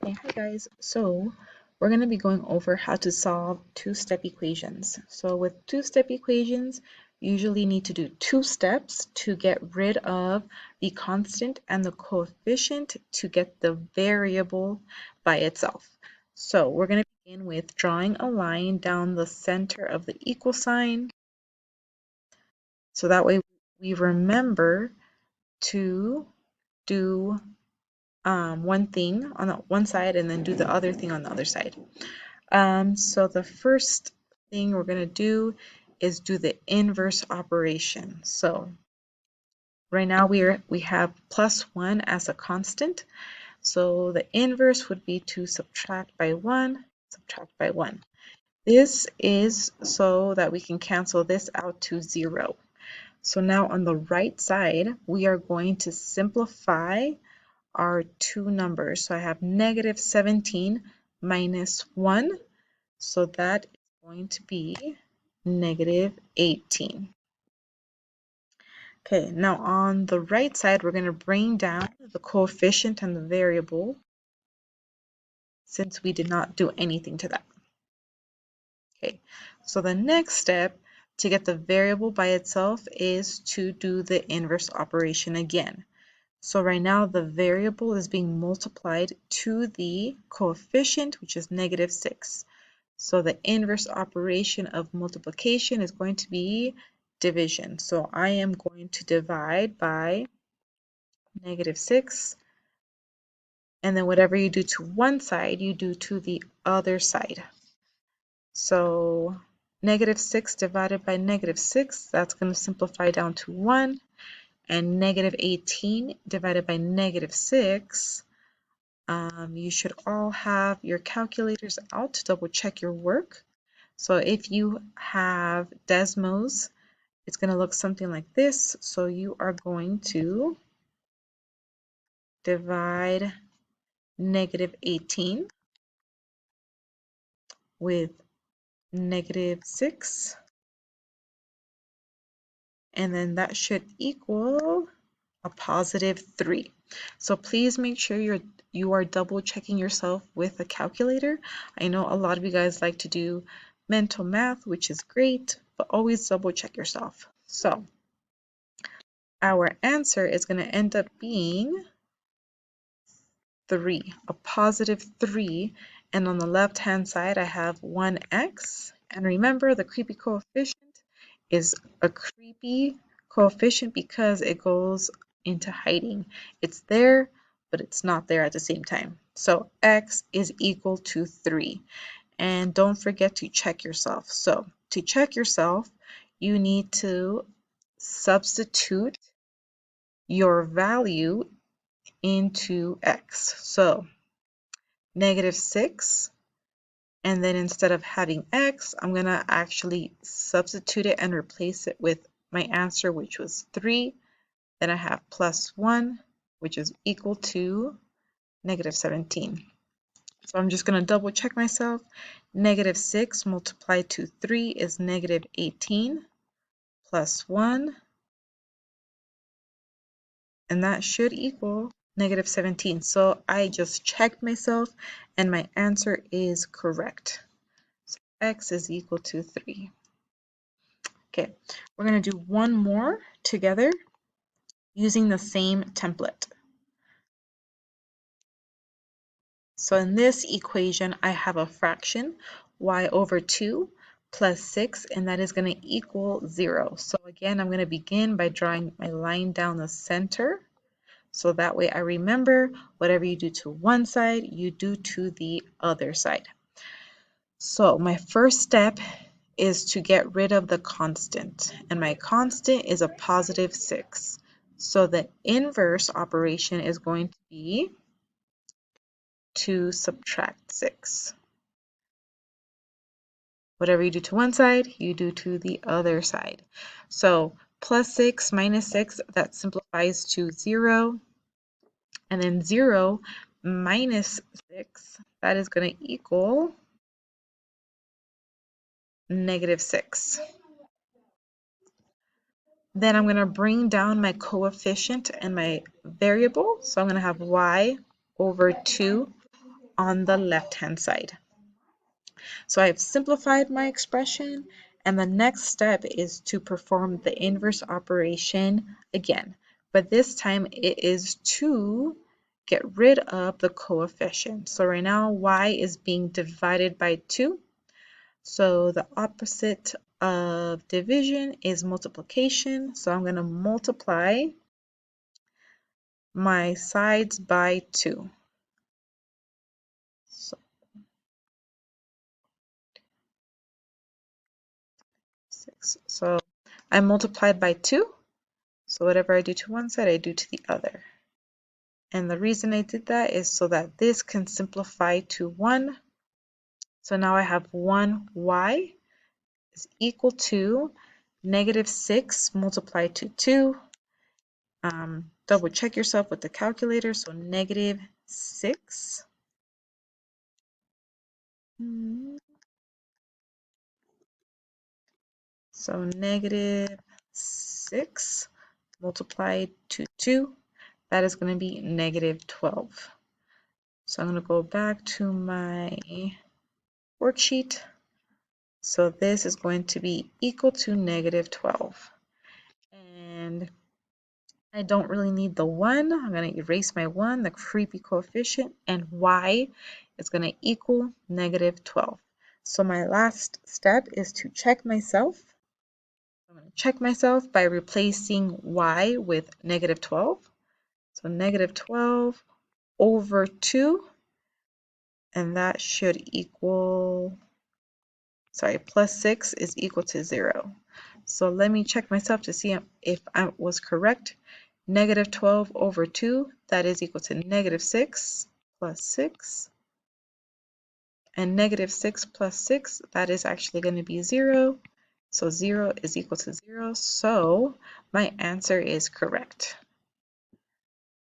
Hey, hi guys. So we're going to be going over how to solve two-step equations. So with two-step equations, you usually need to do two steps to get rid of the constant and the coefficient to get the variable by itself. So we're going to begin with drawing a line down the center of the equal sign. So that way we remember to do one thing on the one side and then do the other thing on the other side. So the first thing we're going to do is do the inverse operation. So right now we have plus 1 as a constant. So the inverse would be to subtract by 1, subtract by 1. This is so that we can cancel this out to 0. So now on the right side, we are going to simplify our two numbers. So I have negative 17 minus 1. So that is going to be negative 18. Okay, now on the right side, we're going to bring down the coefficient and the variable since we did not do anything to that. Okay, so the next step to get the variable by itself is to do the inverse operation again. So right now the variable is being multiplied to the coefficient, which is negative 6. So the inverse operation of multiplication is going to be division. So I am going to divide by negative 6, and then whatever you do to one side, you do to the other side. So negative 6 divided by negative 6, that's going to simplify down to 1, and negative 18 divided by negative 6, you should all have your calculators out to double check your work. So if you have Desmos, it's going to look something like this. So you are going to divide negative 18 with negative 6, and then that should equal a positive 3. So please make sure you are double checking yourself with a calculator. I know a lot of you guys like to do mental math, which is great, but always double check yourself. So our answer is going to end up being 3, a positive 3, and on the left hand side I have 1x, and remember the creepy coefficient is a creepy coefficient because it goes into hiding. It's there, but it's not there at the same time. So x is equal to 3, and don't forget to check yourself. So to check yourself, you need to substitute your value into x. So negative 6, and then instead of having x, I'm going to actually substitute it and replace it with my answer, which was 3. Then I have plus 1, which is equal to negative 17. So I'm just going to double check myself. Negative 6 multiplied to 3 is negative 18 plus 1, and that should equal negative 17. So I just checked myself and my answer is correct. So x is equal to 3. Okay, we're going to do one more together using the same template. So in this equation, I have a fraction, y over 2 plus 6, and that is going to equal 0. So again, I'm going to begin by drawing my line down the center. So that way I remember whatever you do to one side, you do to the other side. So my first step is to get rid of the constant, and my constant is a positive 6. So the inverse operation is going to be to subtract 6. Whatever you do to one side, you do to the other side. So plus 6 minus 6, that simplifies to 0. And then 0 minus 6, that is going to equal negative 6. Then I'm going to bring down my coefficient and my variable. So I'm going to have y over 2 on the left-hand side. So I've simplified my expression, and the next step is to perform the inverse operation again. But this time it is to get rid of the coefficient. So right now y is being divided by 2. So the opposite of division is multiplication. So I'm going to multiply my sides by 2. So 6. So I multiplied by 2. So whatever I do to one side, I do to the other. And the reason I did that is so that this can simplify to 1. So now I have 1y is equal to negative 6 multiplied to 2. Double check yourself with the calculator. So negative 6. So negative 6 multiplied to 2. That is going to be negative 12. So I'm going to go back to my worksheet. So this is going to be equal to negative 12. And I don't really need the 1. I'm going to erase my 1, the creepy coefficient, and y is going to equal negative 12. So my last step is to check myself. I'm going to check myself by replacing y with negative 12. So negative 12 over 2, and that should equal, plus 6 is equal to 0. So let me check myself to see if I was correct. Negative 12 over 2, that is equal to negative 6 plus 6. And negative 6 plus 6, that is actually going to be 0. So 0 is equal to 0. So my answer is correct.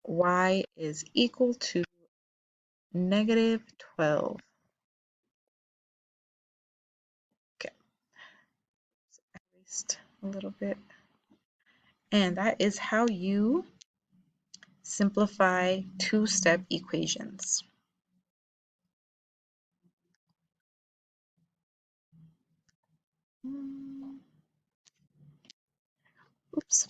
Y is equal to negative 12. Okay, I erased a little bit. And that is how you simplify two-step equations. Oops.